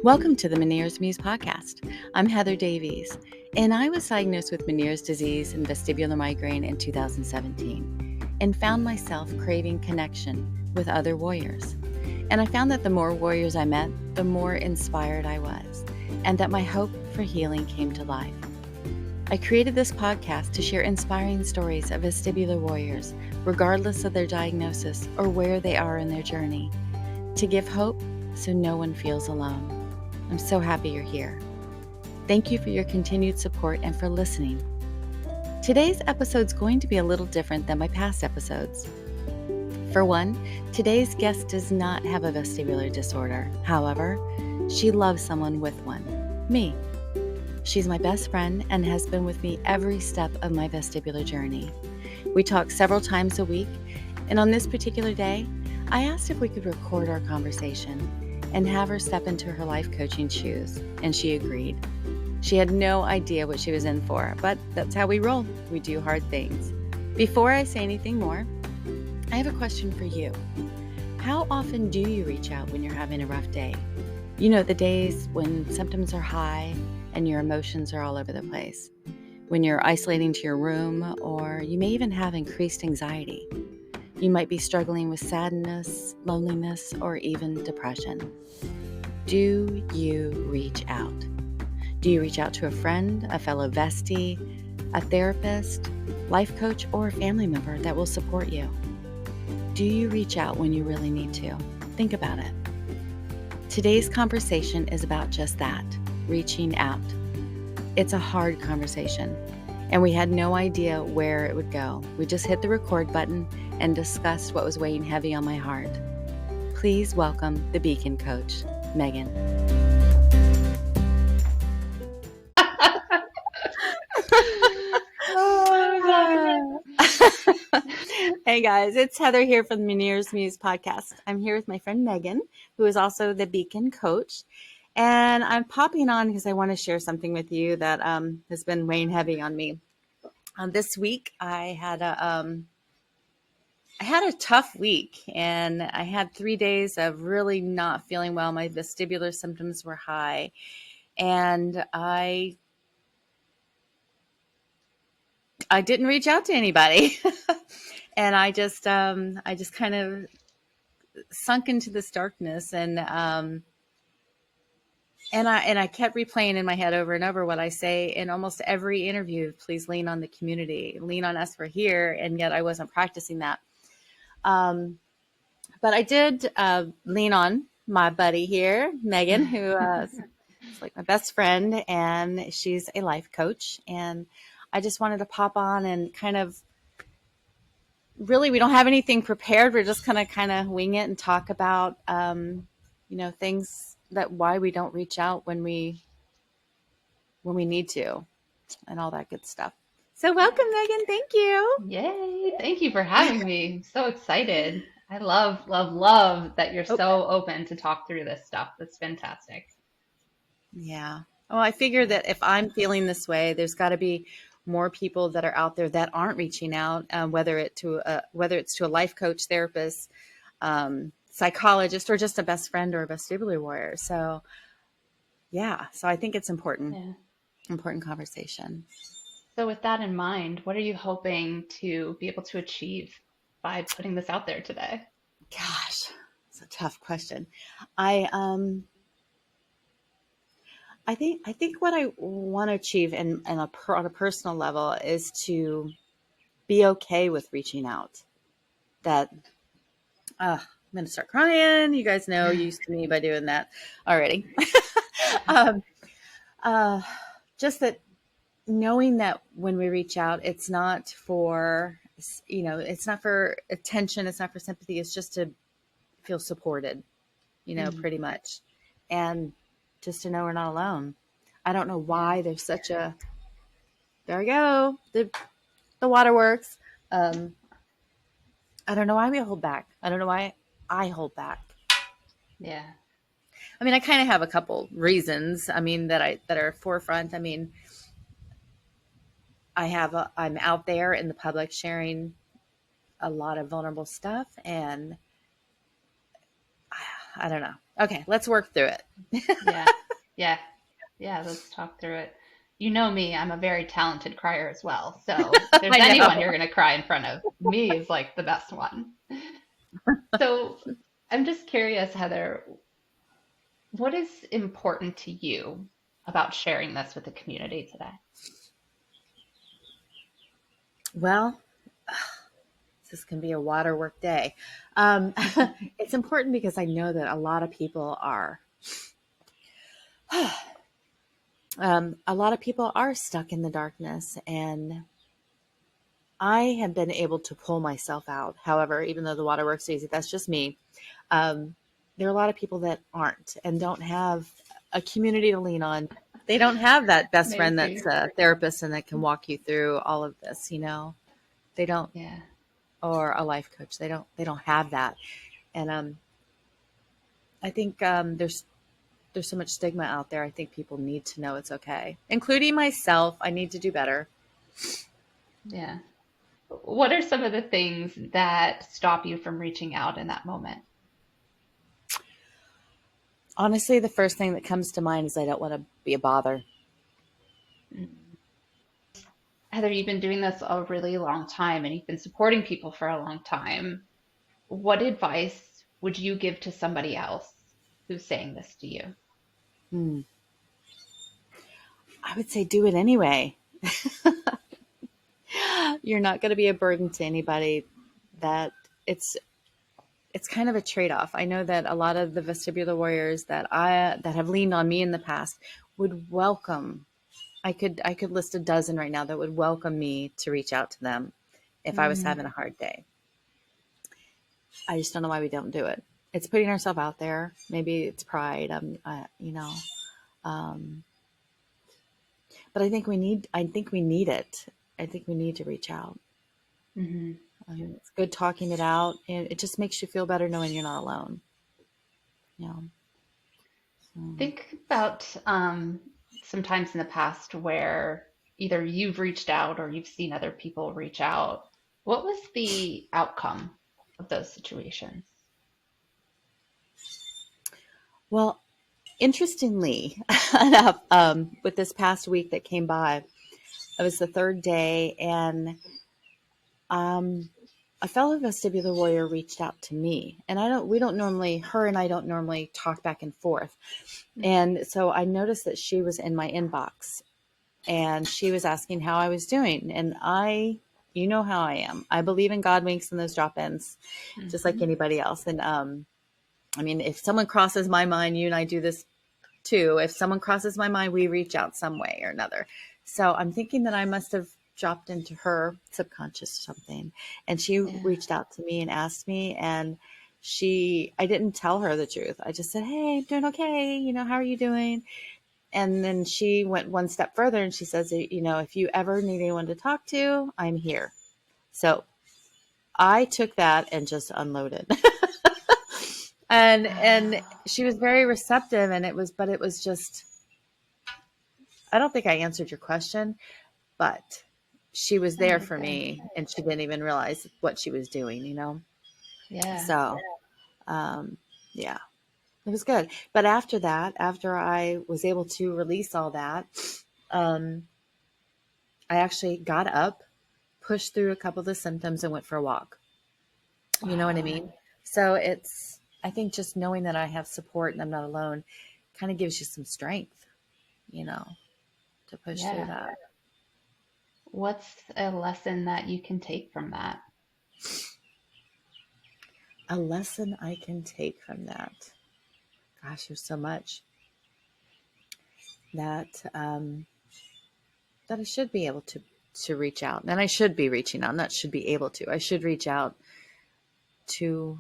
Welcome to the Meniere's Muse podcast. I'm Heather Davies, and I was diagnosed with Meniere's disease and vestibular migraine in 2017 and found myself craving connection with other warriors. And I found that the more warriors I met, the more inspired I was, and that my hope for healing came to life. I created this podcast to share inspiring stories of vestibular warriors, regardless of their diagnosis or where they are in their journey, to give hope so no one feels alone. I'm so happy you're here. Thank you for your continued support and for listening. Today's episode's going to be a little different than my past episodes. For one, today's guest does not have a vestibular disorder. However, she loves someone with one, me. She's my best friend and has been with me every step of my vestibular journey. We talk several times a week, and on this particular day, I asked if we could record our conversation and have her step into her life coaching shoes, and she agreed. She had no idea what she was in for, but that's how we roll. We do hard things. Before I say anything more, I have a question for you. How often do you reach out when you're having a rough day? You know, the days when symptoms are high and your emotions are all over the place, when you're isolating to your room, or you may even have increased anxiety. You might be struggling with sadness, loneliness, or even depression. Do you reach out? Do you reach out to a friend, a fellow vestie, a therapist, life coach, or a family member that will support you? Do you reach out when you really need to? Think about it. Today's conversation is about just that, reaching out. It's a hard conversation, and we had no idea where it would go. We just hit the record button and discussed what was weighing heavy on my heart. Please welcome the Beacon Coach, Meagan. Hey guys, it's Heather here from the Meniere's Muse podcast. I'm here with my friend Meagan, who is also the Beacon Coach. And I'm popping on because I want to share something with you that has been weighing heavy on me. This week, I had a tough week, and I had 3 days of really not feeling well. My vestibular symptoms were high, and I didn't reach out to anybody, and I just kind of sunk into this darkness, and I kept replaying in my head over and over what I say in almost every interview. Please lean on the community, lean on us for here, and yet I wasn't practicing that. But I did lean on my buddy here, Meagan, who is like my best friend, and she's a life coach. And I just wanted to pop on and kind of really, we don't have anything prepared. We're just going to kind of wing it and talk about, things that why we don't reach out when we need to and all that good stuff. So welcome, Meagan. Thank you. Yay. Thank you for having me. I'm so excited. I love, love, love that you're so open to talk through this stuff. That's fantastic. Yeah. Well, I figure that if I'm feeling this way, there's got to be more people that are out there that aren't reaching out, whether it's to a life coach, therapist, psychologist, or just a best friend or a vestibular warrior. So, yeah. So I think it's important conversation. So with that in mind, what are you hoping to be able to achieve by putting this out there today? Gosh, it's a tough question. I think what I want to achieve on a personal level is to be okay with reaching out. That I'm going to start crying. You guys know, used to me by doing that already. Just that knowing that when we reach out, it's not for, it's not for attention. It's not for sympathy. It's just to feel supported, pretty much. And just to know we're not alone. I don't know why there's such a, there we go. The waterworks. I don't know why we hold back. I don't know why I hold back. Yeah. I mean, I kind of have a couple reasons. I mean, that are forefront. I mean, I'm out there in the public sharing a lot of vulnerable stuff, and I don't know. Okay, let's work through it. Yeah. Yeah. Yeah. Let's talk through it. You know me, I'm a very talented crier as well. So if there's I anyone know. you're going to cry in front of, me is like the best one. So I'm just curious, Heather, what is important to you about sharing this with the community today? Well, this can be a waterwork day. It's important because I know that a lot of people are, a lot of people are stuck in the darkness, and I have been able to pull myself out. However, even though the waterwork's easy, that's just me. Um, there are a lot of people that aren't and don't have a community to lean on. They don't have that best friend that's Maybe. a therapist and that can walk you through all of this. They don't, Yeah. or a life coach. They don't have that. And I think there's so much stigma out there. I think people need to know it's okay, including myself. I need to do better. Yeah. What are some of the things that stop you from reaching out in that moment? Honestly, the first thing that comes to mind is I don't want to be a bother. Mm. Heather, you've been doing this a really long time and you've been supporting people for a long time. What advice would you give to somebody else who's saying this to you? Hmm. I would say do it anyway. You're not going to be a burden to anybody. That it's kind of a trade-off. I know that a lot of the vestibular warriors that have leaned on me in the past would welcome. I could list a dozen right now that would welcome me to reach out to them if I was Mm, having a hard day. I just don't know why we don't do it. It's putting ourselves out there. Maybe it's pride. Um, but I think we need it. I think we need to reach out. mhm. It's good talking it out, and it just makes you feel better knowing you're not alone. You know. So, Think about some times in the past where either you've reached out or you've seen other people reach out. What was the outcome of those situations? well, interestingly enough, with this past week that came by, it was the third day, and um, a fellow vestibular warrior reached out to me, and her and I don't normally talk back and forth, and so I noticed that she was in my inbox, and she was asking how I was doing, and you know how I am. I believe in God winks and those drop-ins, just like Mm-hmm. anybody else, and I mean, if someone crosses my mind, you and I do this too. If someone crosses my mind, we reach out some way or another. So I'm thinking that I must have dropped into her subconscious something. And she Yeah. reached out to me and asked me, and I didn't tell her the truth. I just said, "Hey, I'm doing okay. How are you doing?" And then she went one step further and she says, "If you ever need anyone to talk to, I'm here." So I took that and just unloaded. And she was very receptive, and it was just, I don't think I answered your question, but she was Oh, there you're for good. me and she didn't even realize what she was doing. Yeah. So, yeah, it was good. But after that, after I was able to release all that, um, I actually got up, pushed through a couple of the symptoms, and went for a walk. You know what I Wow. mean? So I think just knowing that I have support and I'm not alone kind of gives you some strength, you know, to push through Yeah. that. What's a lesson that you can take from that? A lesson I can take from that. Gosh, there's so much that that I should be able to reach out, and I should be reaching out. Not should be able to. I should reach out to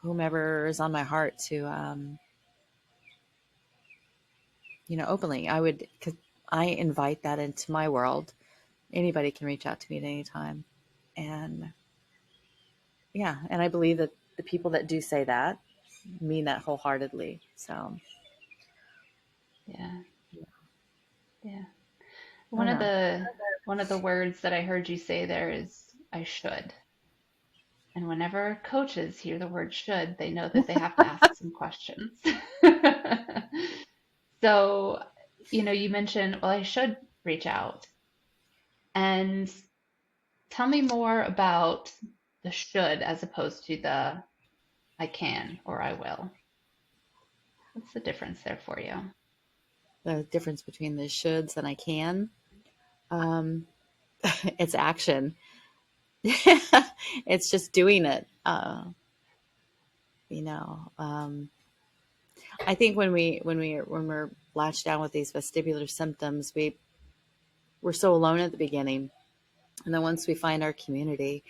whomever is on my heart to, openly. I would, because I invite that into my world. Anybody can reach out to me at any time, and yeah, and I believe that the people that do say that mean that wholeheartedly. So Yeah. Yeah. I don't One of know. the one of the words that I heard you say there is I should. And whenever coaches hear the word should, they know that they have to ask some questions. So, you mentioned, well, I should reach out. And tell me more about the should as opposed to the I can or I will. What's the difference there for you? The difference between the shoulds and I can, um, it's action. It's just doing it. You know, I think when we're latched down with these vestibular symptoms, we're so alone at the beginning, and then once we find our community,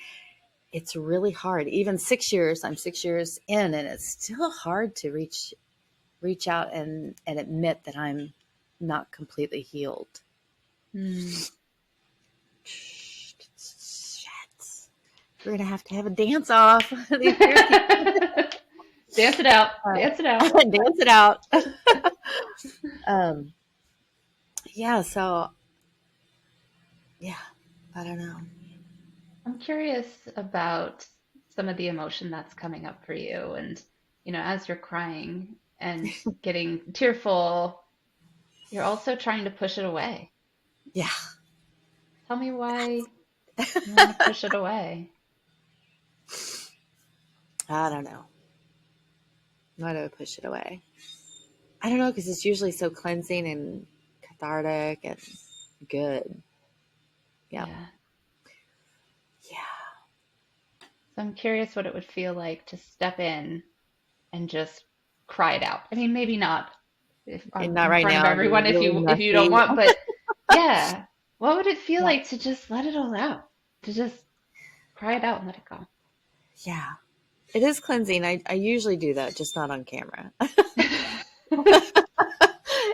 it's really hard. Even 6 years, I'm 6 years in, and it's still hard to reach out and admit that I'm not completely healed. Hmm. Shit. We're gonna have to have a dance off. Dance it out. Dance it out. Dance it out. um, yeah. So yeah, I don't know. I'm curious about some of the emotion that's coming up for you. And, as you're crying and getting tearful, you're also trying to push it away. Yeah. Tell me why you want to push it away. I don't know. Why do I push it away? I don't know, because it's usually so cleansing and cathartic and good. Yeah. Yeah. Yeah. So I'm curious what it would feel like to step in and just cry it out. I mean, maybe not if And not in right front of now. It'd be everyone if really you don't messy. want, but yeah. What would it feel Yeah. like to just let it all out? To just cry it out and let it go. Yeah. It is cleansing. I usually do that, just not on camera.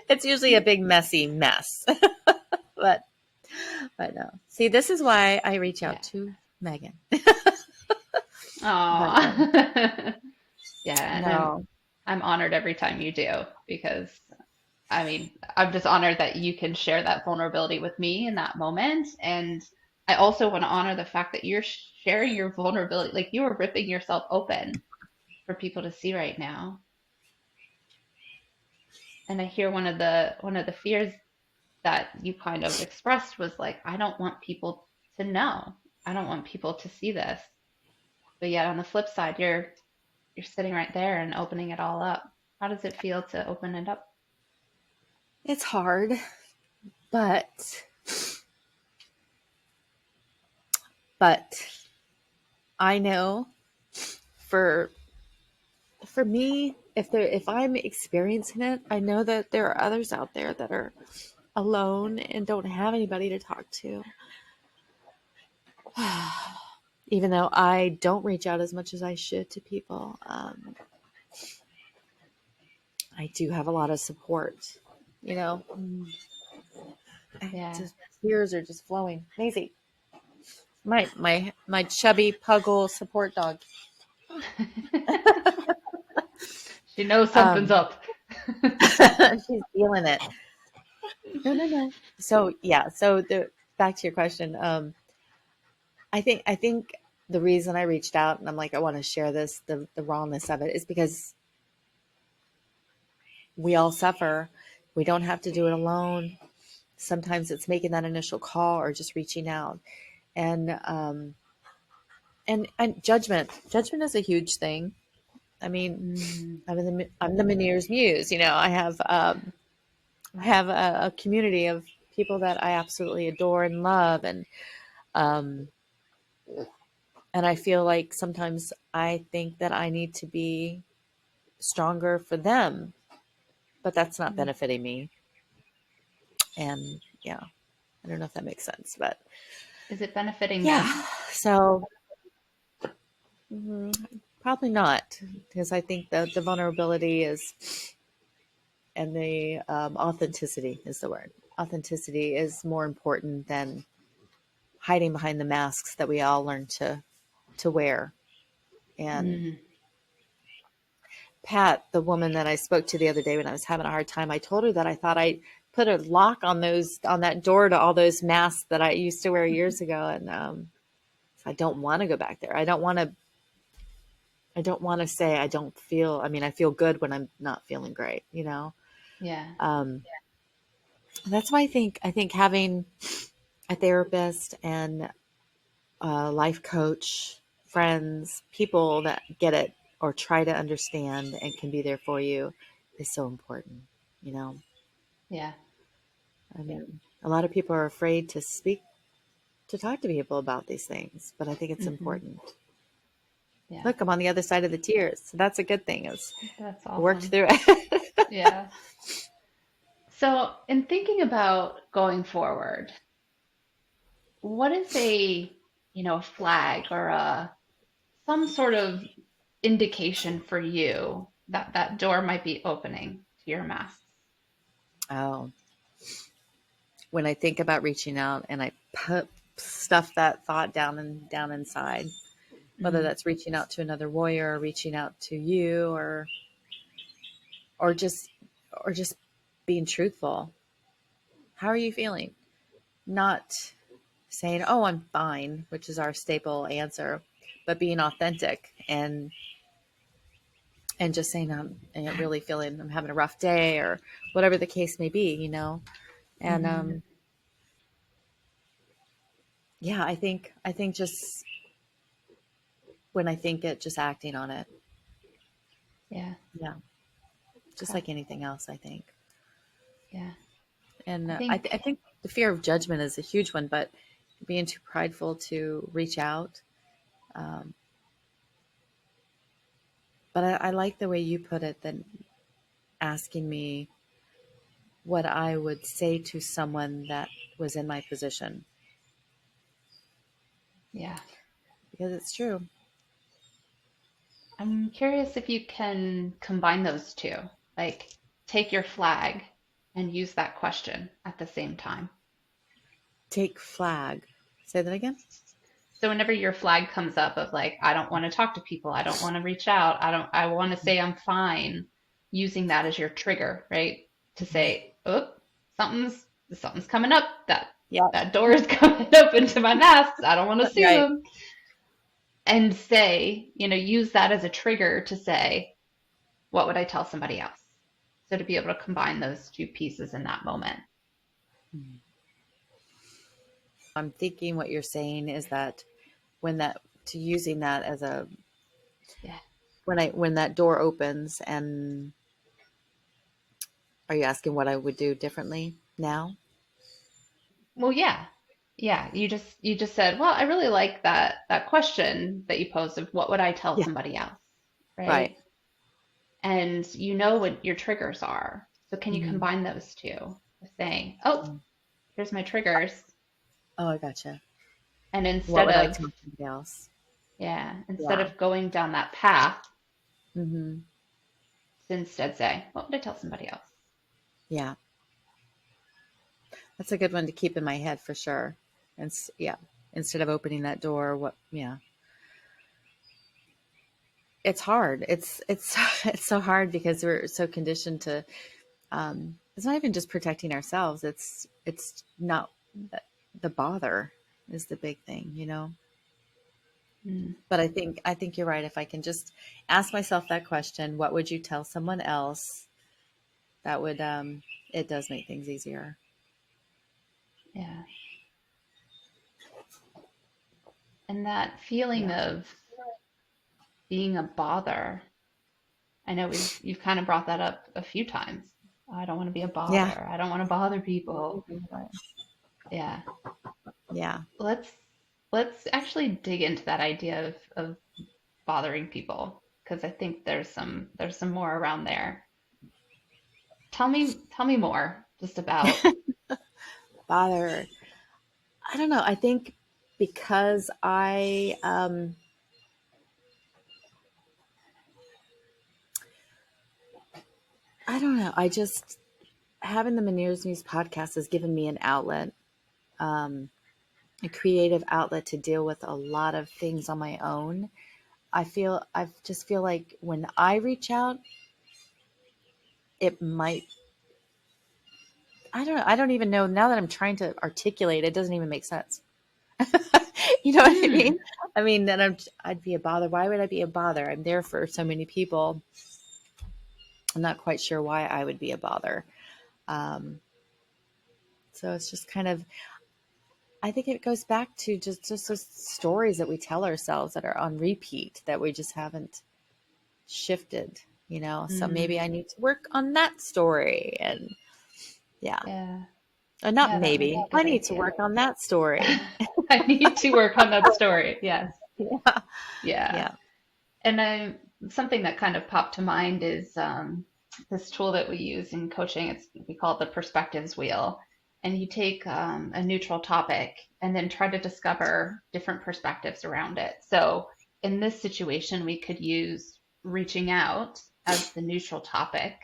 It's usually a big messy mess. but but no. See, this is why I reach Yeah. out to Megan. But Aw. Yeah, and I'm no. I'm honored every time you do because I mean, I'm just honored that you can share that vulnerability with me in that moment. And I also want to honor the fact that you're sharing your vulnerability, like you are ripping yourself open for people to see right now. And I hear one of the fears that you kind of expressed was like, I don't want people to know. I don't want people to see this. But yet on the flip side, you're sitting right there and opening it all up. How does it feel to open it up? It's hard, but but I know for for me, if I'm experiencing it, I know that there are others out there that are alone and don't have anybody to talk to. Even though I don't reach out as much as I should to people, I do have a lot of support. You know, Yeah. just tears are just flowing. Maisie, my chubby puggle support dog. She knows something's Um, up. she's feeling it. No, no, no. So yeah. So the back to your question. I think the reason I reached out and I'm like I want to share this the rawness of it is because we all suffer. We don't have to do it alone. Sometimes it's making that initial call or just reaching out, and and judgment is a huge thing. I mean, Mm, I'm the Meniere's muse. You know, I have a community of people that I absolutely adore and love, um, and I feel like sometimes I think that I need to be stronger for them, but that's not mm. benefiting me. And yeah, I don't know if that makes sense, but Is it benefiting them? yeah. So probably not, because I think the vulnerability is and the authenticity is the word. Authenticity is more important than hiding behind the masks that we all learn to wear. And Mm, Pat, the woman that I spoke to the other day when I was having a hard time, I told her that I thought I put a lock on that door to all those masks that I used to wear years ago, and I don't want to go back there. I don't want to. I don't want to say I don't feel, I mean, I feel good when I'm not feeling great, you know? Yeah. Um, that's why I think having a therapist and a life coach, friends, people that get it or try to understand and can be there for you is so important, you know? Yeah. I mean, a lot of people are afraid to speak, to talk to people about these things, but I think it's Hmm. important. Yeah. Look, I'm on the other side of the tears. So that's a good thing. Is That's I worked awesome. through it. Yeah. So, in thinking about going forward, what is a flag or some sort of indication for you that that door might be opening to your masks? Oh, when I think about reaching out and I put stuff that thought down inside, whether Mm, that's reaching out to another warrior or reaching out to you or just or just being truthful. How are you feeling? Not saying, "Oh, I'm fine," which is our staple answer, but being authentic and just saying I'm really feeling I'm having a rough day or whatever the case may be, you know. And hmm. yeah, I think just when I think it, just acting on it. Yeah. Yeah, just Okay. like anything else, I think. Yeah. And I I think, think the fear of judgment is a huge one, but being too prideful to reach out. Um, but I like the way you put it, that asking me what I would say to someone that was in my position, yeah. because it's true. I'm curious if you can combine those two, like take your flag and use that question at the same time. Take flag. Say that again. So whenever your flag comes up of like, I don't want to talk to people, I don't want to reach out, I want to say I'm fine, using that as your trigger, right? To say, oh, something's coming up. Yeah. That door is coming open to my masks. I don't want to see Right. them. And use that as a trigger to say, what would I tell somebody else? So to be able to combine those two pieces in that moment. I'm thinking what you're saying is that when that to using that as a Yeah. when that door opens, and are you asking what I would do differently now? Well, yeah. Yeah, you just said, well, I really like that question that you posed of what would I tell Yeah. somebody else, Right. right? And you know what your triggers are. So can you Hmm. combine those two with saying, oh, here's my triggers. Oh, I gotcha. And What instead would I of, tell somebody else? yeah, instead Yeah. of going down that path, Hmm. to instead say, what would I tell somebody else? Yeah. That's a good one to keep in my head for sure. And yeah, instead of opening that door, what? Yeah, it's hard. It's it's so hard because we're so conditioned to. It's not even just protecting ourselves. It's not the bother is the big thing, you know. Mm, But I think you're right. If I can just ask myself that question, what would you tell someone else? That would it does make things easier. yeah. And that feeling Yeah. of being a bother. I know you've kind of brought that up a few times. I don't want to be a Yeah. bother. I don't want to bother people. Yeah. Yeah. Let's let's actually dig into that idea of bothering people because I think there's some more around there. Tell me more just about. Bother. I don't know. I think because I don't know. I just having the Meniere's News podcast has given me an outlet, um, a creative outlet to deal with a lot of things on my own. I just feel like when I reach out, it might. I don't know. I don't even know now that I'm trying to articulate. It doesn't even make sense. You know what I mean? I mean, then I'd be a bother. Why would I be a bother? I'm there for so many people. I'm not quite sure why I would be a bother. Um, so it's just kind of, I think it goes back to just those stories that we tell ourselves that are on repeat that we just haven't shifted, you know? So maybe Mm, I need to work on that story. And yeah, yeah. not Yeah, that might be maybe, a I good need to idea. work on that story. I need to work on that story. Yes. Yeah. Yeah. Yeah. And something that kind of popped to mind is this tool that we use in coaching. We call it the perspectives wheel. And you take a neutral topic and then try to discover different perspectives around it. So in this situation, we could use reaching out as the neutral topic.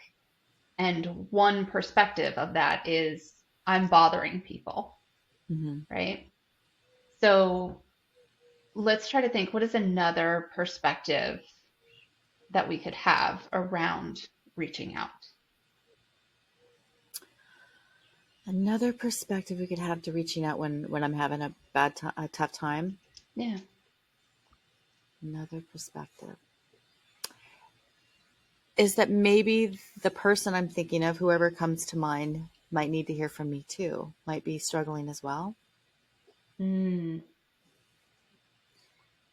And one perspective of that is I'm bothering people, Hmm. right? So let's try to think, what is another perspective that we could have around reaching out? Another perspective we could have to reaching out when I'm having a a tough time. Yeah. Another perspective is that maybe the person I'm thinking of, whoever comes to mind, might need to hear from me too, might be struggling as well. Mm,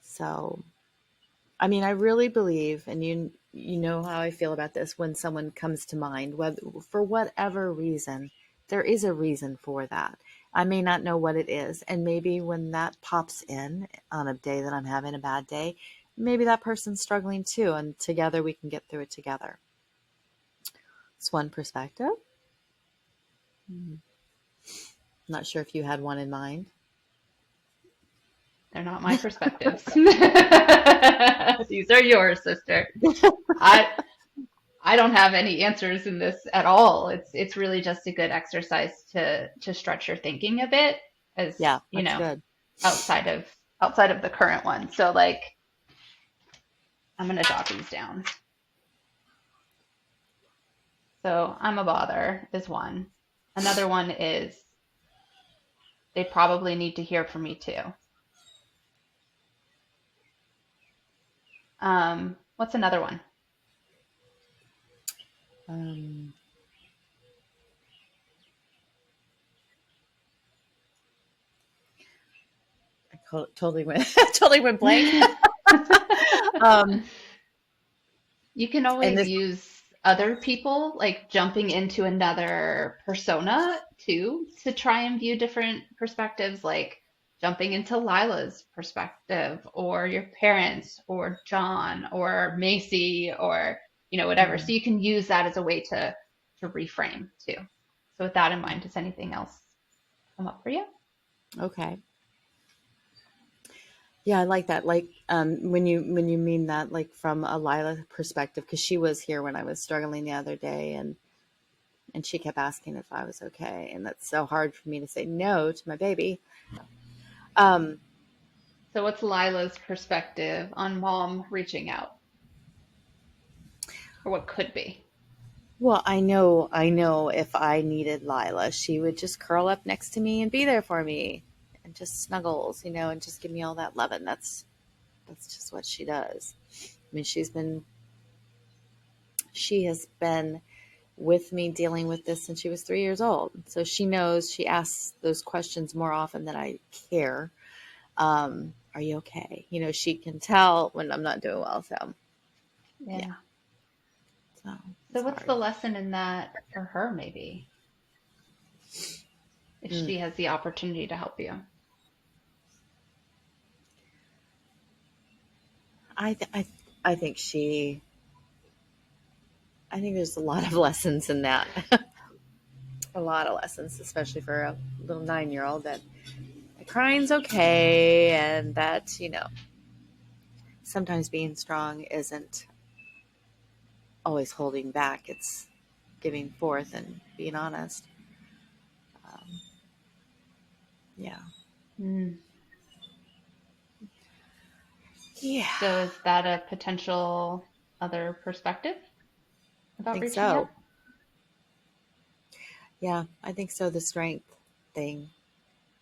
So, I mean, I really believe, and you know how I feel about this, when someone comes to mind, whether for whatever reason, there is a reason for that. I may not know what it is, and maybe when that pops in on a day that I'm having a bad day, maybe that person's struggling too, and together we can get through it together. It's one perspective. I'm not sure if you had one in mind. they're not my perspectives. These are yours, sister. I I don't have any answers in this at all. It's really just a good exercise to stretch your thinking a bit as, Yeah, you that's know, good. outside of outside of the current one. So like I'm gonna jot these down. So I'm a bother is one. Another one is they probably need to hear from me too. What's another one? Um, totally went totally went blank. um, You can and always this, use other people, like jumping into another persona too, to try and view different perspectives, like jumping into Lila's perspective, or your parents, or John, or Macy, or whatever. So you can use that as a way to reframe too. So with that in mind, does anything else come up for you? okay. Yeah, I like that. Like when you mean that, like from a Lila perspective, because she was here when I was struggling the other day, and she kept asking if I was okay, and that's so hard for me to say no to my baby. Um, So what's Lila's perspective on mom reaching out, or what could be? well, I know if I needed Lila, she would just curl up next to me and be there for me, and just snuggles, and just give me all that love, and that's just what she does. I mean, she has been with me dealing with this since she was 3 years old. So she knows, she asks those questions more often than I care. Are you okay? She can tell when I'm not doing well. So yeah, Yeah. so So it's what's hard. the lesson in that for her, maybe, if Mm. she has the opportunity to help you? I, th- I, I think I think there's a lot of lessons in that. A lot of lessons, especially for a little 9-year old, that crying's okay, and that, sometimes being strong isn't always holding back. It's giving forth and being honest. Um, yeah. Mm. Yeah, So is that a potential other perspective I about think reaching out? so. Yeah, I think so. The strength thing.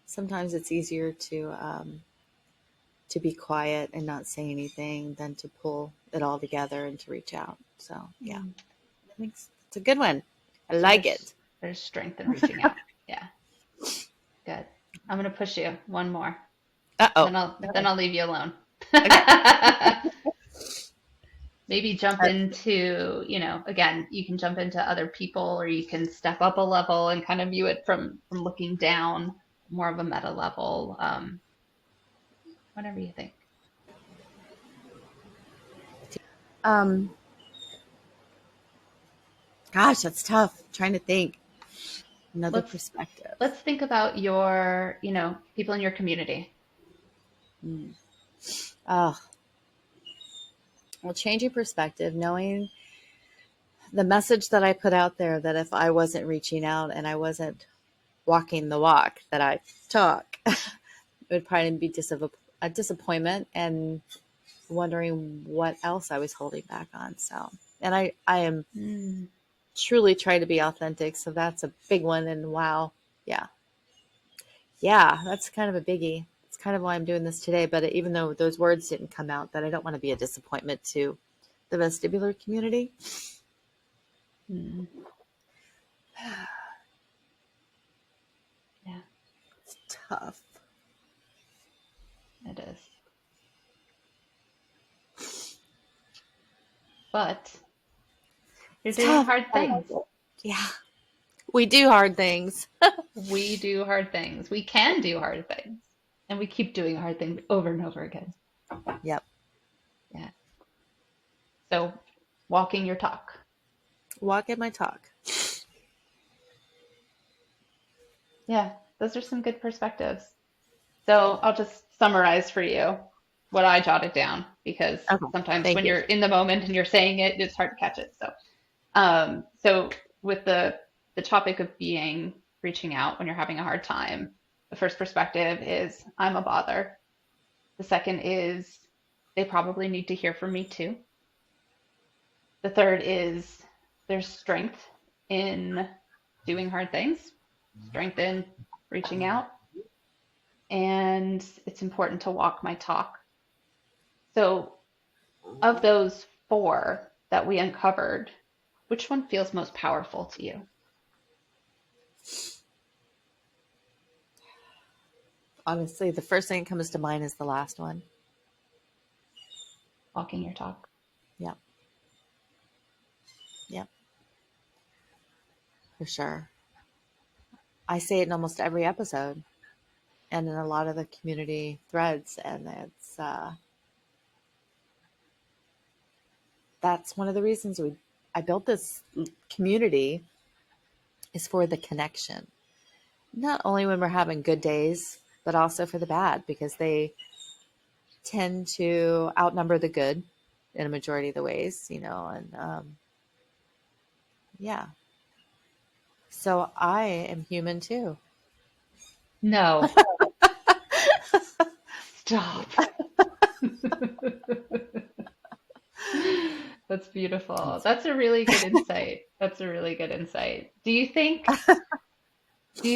Sometimes it's easier to to be quiet and not say anything than to pull it all together and to reach out. So yeah, I think it's a good one. I So like it. there's strength in reaching out. Yeah, good. I'm gonna push you one more. Uh-oh. Then I'll leave you alone. Okay. Maybe jump into, again, you can jump into other people or you can step up a level and kind of view it from looking down, more of a meta level. Whatever you think. Um, Gosh, that's tough. I'm trying to think. Another Let's perspective. let's think about your, people in your community. Mm. Oh, well, changing perspective, knowing the message that I put out there that if I wasn't reaching out and I wasn't walking the walk that I talk, it would probably be a disappointment and wondering what else I was holding back on. So, and I am truly trying to be authentic. So that's a big one. And wow. Yeah. Yeah. That's kind of a biggie. It's kind of why I'm doing this today. But even though those words didn't come out, that I don't want to be a disappointment to the vestibular community. Mm. Yeah. It's tough. It is. But you're doing hard things. Yeah. We do hard things. We do hard things. We can do hard things. And we keep doing hard things over and over again. Yep. Yeah. So walking your talk. Walking my talk. Yeah, those are some good perspectives. So I'll just summarize for you what I jotted down because sometimes when you're in the moment and you're saying it, it's hard to catch it. So with the topic of reaching out when you're having a hard time, the first perspective is I'm a bother. The second is they probably need to hear from me too. The third is there's strength in doing hard things, strength in reaching out, and it's important to walk my talk. So of those four that we uncovered, which one feels most powerful to you? Honestly, the first thing that comes to mind is the last one. Walking your talk. Yep. Yep. For sure. I say it in almost every episode and in a lot of the community threads. And it's, that's one of the reasons I built this community is for the connection. Not only when we're having good days, but also for the bad, because they tend to outnumber the good in a majority of the ways, and yeah. So I am human too. No. Stop. That's beautiful. That's a really good insight. Do you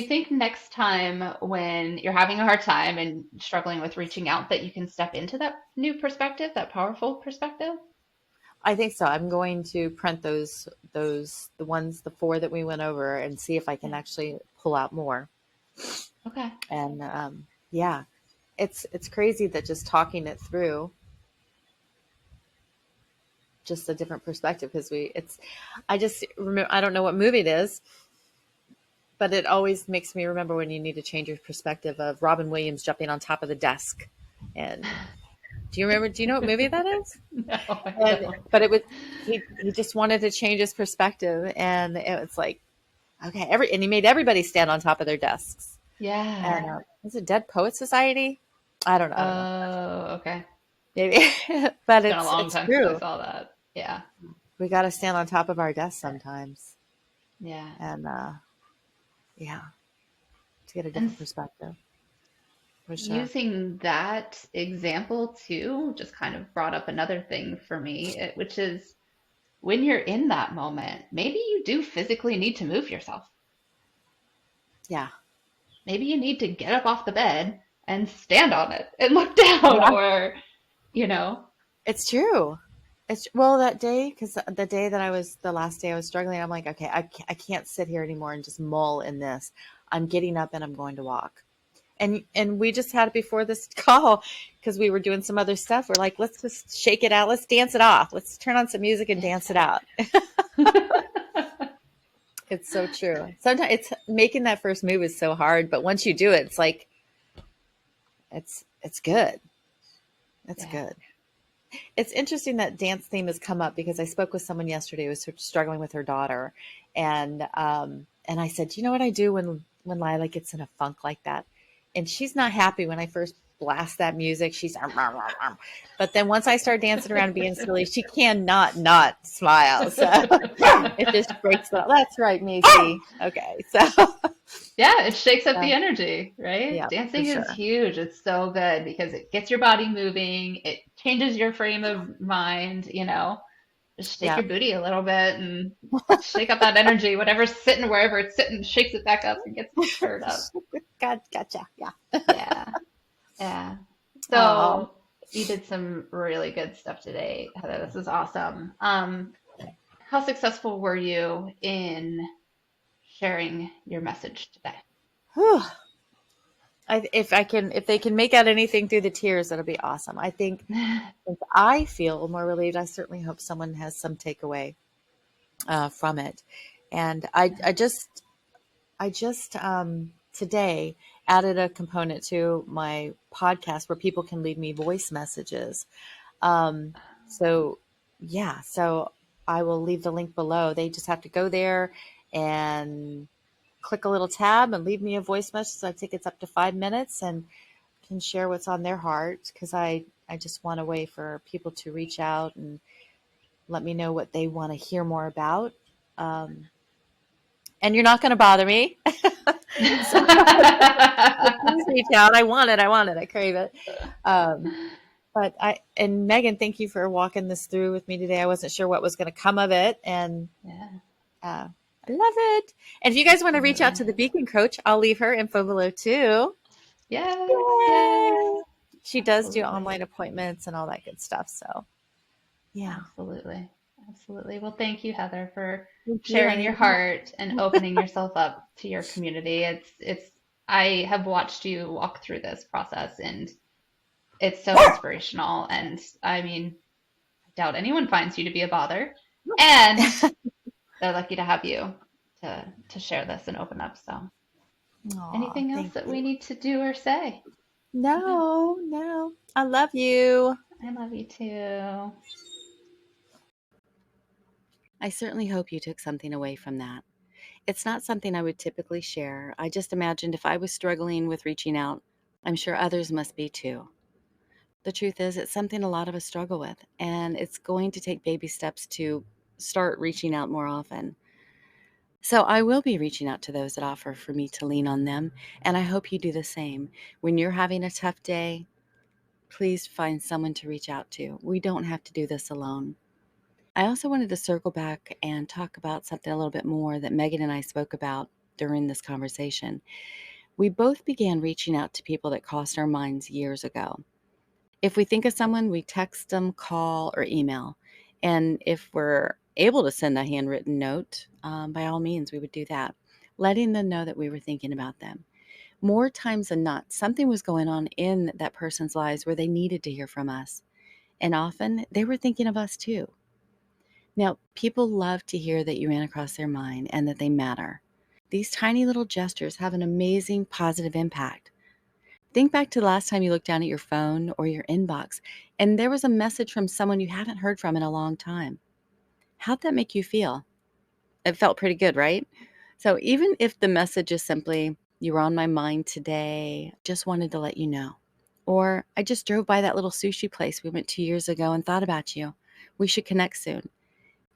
think next time when you're having a hard time and struggling with reaching out that you can step into that new perspective, that powerful perspective? I think so. I'm going to print the four that we went over and see if I can actually pull out more. Okay. And yeah, it's crazy that just talking it through, just a different perspective, because I just remember, I don't know what movie it is, but it always makes me remember when you need to change your perspective of Robin Williams jumping on top of the desk. And do you know what movie that is? No, I don't. But it was, he just wanted to change his perspective, and it was like, okay, and he made everybody stand on top of their desks. Yeah. And is it Dead Poet Society? I don't know. Oh, okay. Maybe, but It's been a long time true. since I saw that. Yeah. We got to stand on top of our desks sometimes. Yeah. And yeah, to get a different perspective. For sure. Using that example too, just kind of brought up another thing for me, which is when you're in that moment, maybe you do physically need to move yourself. Yeah. Maybe you need to get up off the bed and stand on it and look down Yeah, or, you know, it's true. It's well that day because the day that the last day I was struggling. I'm like, okay, I can't sit here anymore and just mull in this. I'm getting up and I'm going to walk. And we just had it before this call because we were doing some other stuff. We're like, let's just shake it out. Let's dance it off. Let's turn on some music and dance it out. It's so true. Sometimes it's making that first move is so hard, but once you do it, it's like it's good. It's Yeah. good. It's interesting that dance theme has come up because I spoke with someone yesterday who was sort of struggling with her daughter, and I said, you know what I do when Lila gets in a funk like that, and she's not happy when I first blast that music. She's but then once I start dancing around and being silly, she cannot not smile. So it just breaks the. That's right, Macy. Okay, so Yeah, it shakes up uh, the energy, right? yeah, for Dancing is sure. huge. It's so good because it gets your body moving, it changes your frame of mind, you know. Just shake Yeah, your booty a little bit and shake up that energy. Whatever's sitting wherever it's sitting, shakes it back up and gets it stirred up. gotcha. Yeah. Yeah, yeah. Oh. So you did some really good stuff today, Heather. This is awesome. How successful were you in sharing your message today? If they can make out anything through the tears, that'll be awesome. I think since I feel more relieved, I certainly hope someone has some takeaway from it. And I just today added a component to my podcast where people can leave me voice messages. Um, so yeah, so I will leave the link below. They just have to go there and click a little tab and leave me a voice message. So I think it's up to 5 minutes and can share what's on their heart because I just want a way for people to reach out and let me know what they want to hear more about. Um, and you're not going to bother me. So, so please reach out. I want it. I want it. I crave it. Um, but and Megan, thank you for walking this through with me today. I wasn't sure what was going to come of it. And Yeah, I love it. And if you guys want to reach out absolutely. to the Beacon Coach, I'll leave her info below too. Yes, yes, Yay! She does do absolutely. online appointments and all that good stuff. So, yeah. Absolutely. Absolutely. Well, thank you, Heather, for Thank you, sharing honey. your heart and opening yourself up to your community. I have watched you walk through this process and it's so inspirational. And I mean, I doubt anyone finds you to be a bother. And they're lucky to have you to share this and open up. So Aw, anything else thank that you. we need to do or say? No, No, no. I love you. I love you too. I certainly hope you took something away from that. It's not something I would typically share. I just imagined if I was struggling with reaching out, I'm sure others must be too. The truth is, it's something a lot of us struggle with, and it's going to take baby steps to start reaching out more often. So I will be reaching out to those that offer for me to lean on them, and I hope you do the same. When you're having a tough day, please find someone to reach out to. We don't have to do this alone. I also wanted to circle back and talk about something a little bit more that Megan and I spoke about during this conversation. We both began reaching out to people that crossed our minds years ago. If we think of someone, we text them, call, or email. And if we're able to send a handwritten note, by all means, we would do that, letting them know that we were thinking about them. More times than not, something was going on in that person's lives where they needed to hear from us. And often they were thinking of us too. Now, people love to hear that you ran across their mind and that they matter. These tiny little gestures have an amazing positive impact. Think back to the last time you looked down at your phone or your inbox and there was a message from someone you haven't heard from in a long time. How'd that make you feel? It felt pretty good, right? So even if the message is simply, you were on my mind today, just wanted to let you know. Or I just drove by that little sushi place we went 2 years ago and thought about you. We should connect soon.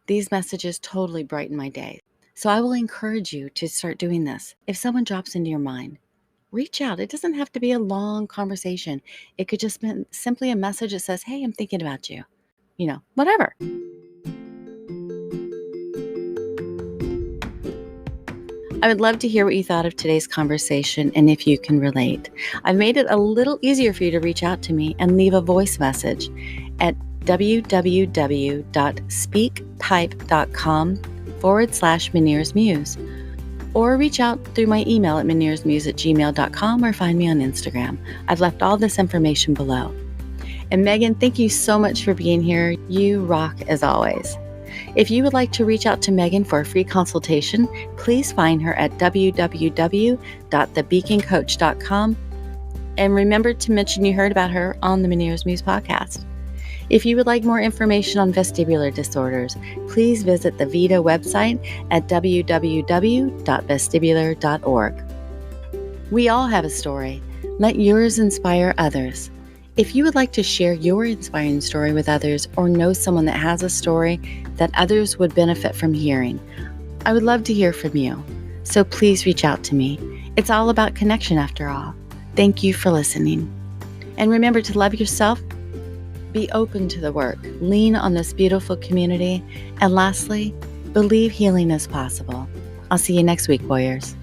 These messages totally brighten my day. So I will encourage you to start doing this. If someone drops into your mind, reach out. It doesn't have to be a long conversation. It could just be simply a message that says, hey, I'm thinking about you. Whatever. I would love to hear what you thought of today's conversation and if you can relate. I've made it a little easier for you to reach out to me and leave a voice message at www.speakpipe.com/MeniersMuse, or reach out through my email at meniersmuse@gmail.com, or find me on Instagram. I've left all this information below. And Meagan, thank you so much for being here. You rock as always. If you would like to reach out to Meagan for a free consultation, please find her at www.thebeaconcoach.com. And remember to mention you heard about her on the Meniers's Muse podcast. If you would like more information on vestibular disorders, please visit the VITA website at www.vestibular.org. We all have a story. Let yours inspire others. If you would like to share your inspiring story with others, or know someone that has a story that others would benefit from hearing, I would love to hear from you. So please reach out to me. It's all about connection after all. Thank you for listening. And remember to love yourself, be open to the work, lean on this beautiful community, and lastly, believe healing is possible. I'll see you next week, warriors.